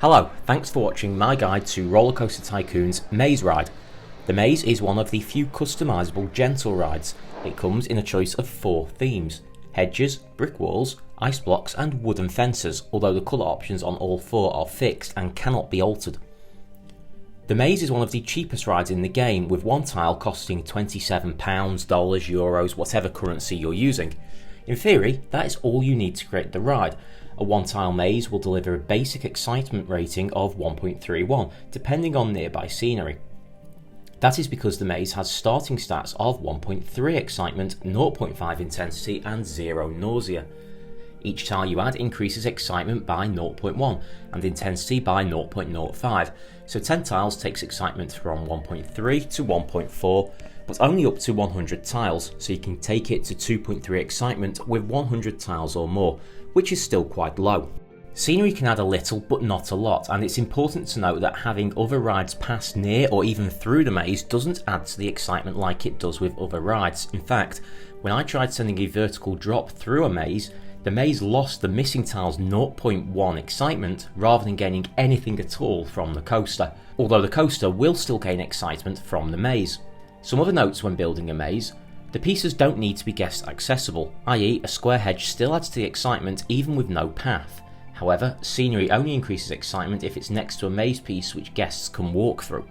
Hello, thanks for watching my guide to Rollercoaster Tycoon's Maze Ride. The maze is one of the few customisable gentle rides. It comes in a choice of 4 themes: hedges, brick walls, ice blocks and wooden fences, although the colour options on all 4 are fixed and cannot be altered. The maze is one of the cheapest rides in the game, with one tile costing £27, dollars, euros, whatever currency you're using. In theory, that is all you need to create the ride. A one-tile maze will deliver a basic excitement rating of 1.31, depending on nearby scenery. That is because the maze has starting stats of 1.3 excitement, 0.5 intensity and 0 nausea. Each tile you add increases excitement by 0.1 and intensity by 0.05, so 10 tiles takes excitement from 1.3 to 1.4, but only up to 100 tiles, so you can take it to 2.3 excitement with 100 tiles or more, which is still quite low. Scenery can add a little but not a lot, and it's important to note that having other rides pass near or even through the maze doesn't add to the excitement like it does with other rides. In fact, when I tried sending a vertical drop through a maze, the maze lost the missing tile's 0.1 excitement rather than gaining anything at all from the coaster, although the coaster will still gain excitement from the maze. Some other notes when building a maze: the pieces don't need to be guest accessible, i.e. a square hedge still adds to the excitement even with no path. However, scenery only increases excitement if it's next to a maze piece which guests can walk through.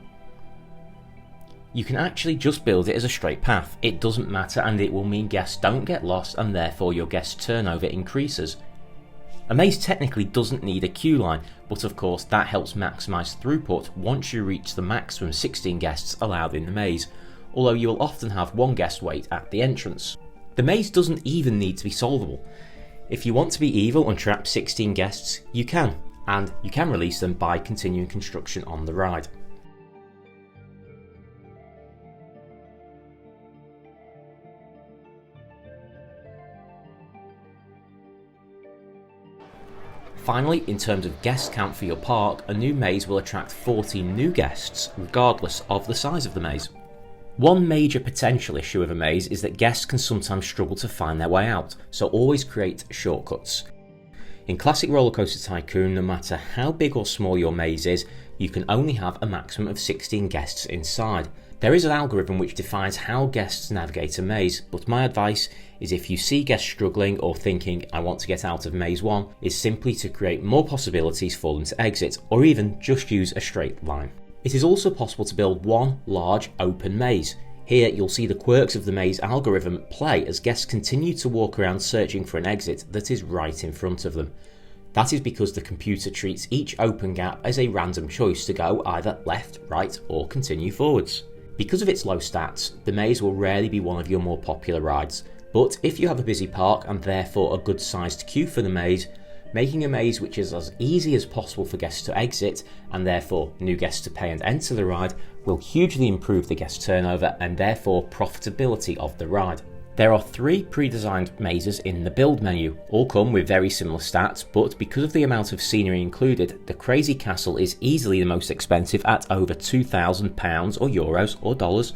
You can actually just build it as a straight path, it doesn't matter, and it will mean guests don't get lost and therefore your guest turnover increases. A maze technically doesn't need a queue line, but of course that helps maximise throughput once you reach the maximum 16 guests allowed in the maze, although you will often have one guest wait at the entrance. The maze doesn't even need to be solvable. If you want to be evil and trap 16 guests, you can, and you can release them by continuing construction on the ride. Finally, in terms of guest count for your park, a new maze will attract 14 new guests, regardless of the size of the maze. One major potential issue with a maze is that guests can sometimes struggle to find their way out, so always create shortcuts. In classic Rollercoaster Tycoon, no matter how big or small your maze is, you can only have a maximum of 16 guests inside. There is an algorithm which defines how guests navigate a maze, but my advice is, if you see guests struggling or thinking "I want to get out of maze 1", is simply to create more possibilities for them to exit, or even just use a straight line. It is also possible to build one large open maze. Here you'll see the quirks of the maze algorithm play as guests continue to walk around searching for an exit that is right in front of them. That is because the computer treats each open gap as a random choice to go either left, right or continue forwards. Because of its low stats, the maze will rarely be one of your more popular rides, but if you have a busy park and therefore a good sized queue for the maze, making a maze which is as easy as possible for guests to exit, and therefore new guests to pay and enter the ride, will hugely improve the guest turnover and therefore profitability of the ride. There are 3 pre-designed mazes in the build menu, all come with very similar stats, but because of the amount of scenery included, the Crazy Castle is easily the most expensive at over £2,000 or euros or dollars.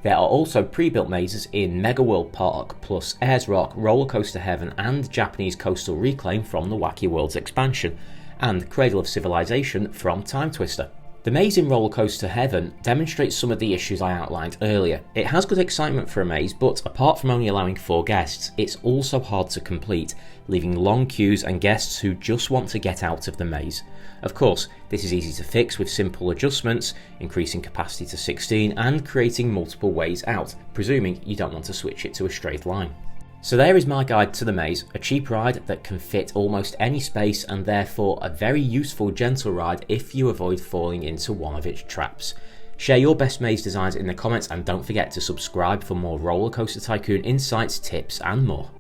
There are also pre-built mazes in Mega World Park, plus Ayers Rock, Rollercoaster Heaven and Japanese Coastal Reclaim from the Wacky Worlds expansion, and Cradle of Civilization from Time Twister. The maze in Rollercoaster Heaven demonstrates some of the issues I outlined earlier. It has good excitement for a maze, but apart from only allowing 4 guests, it's also hard to complete, leaving long queues and guests who just want to get out of the maze. Of course, this is easy to fix with simple adjustments, increasing capacity to 16 and creating multiple ways out, presuming you don't want to switch it to a straight line. So there is my guide to the maze, a cheap ride that can fit almost any space and therefore a very useful gentle ride if you avoid falling into one of its traps. Share your best maze designs in the comments and don't forget to subscribe for more Rollercoaster Tycoon insights, tips and more.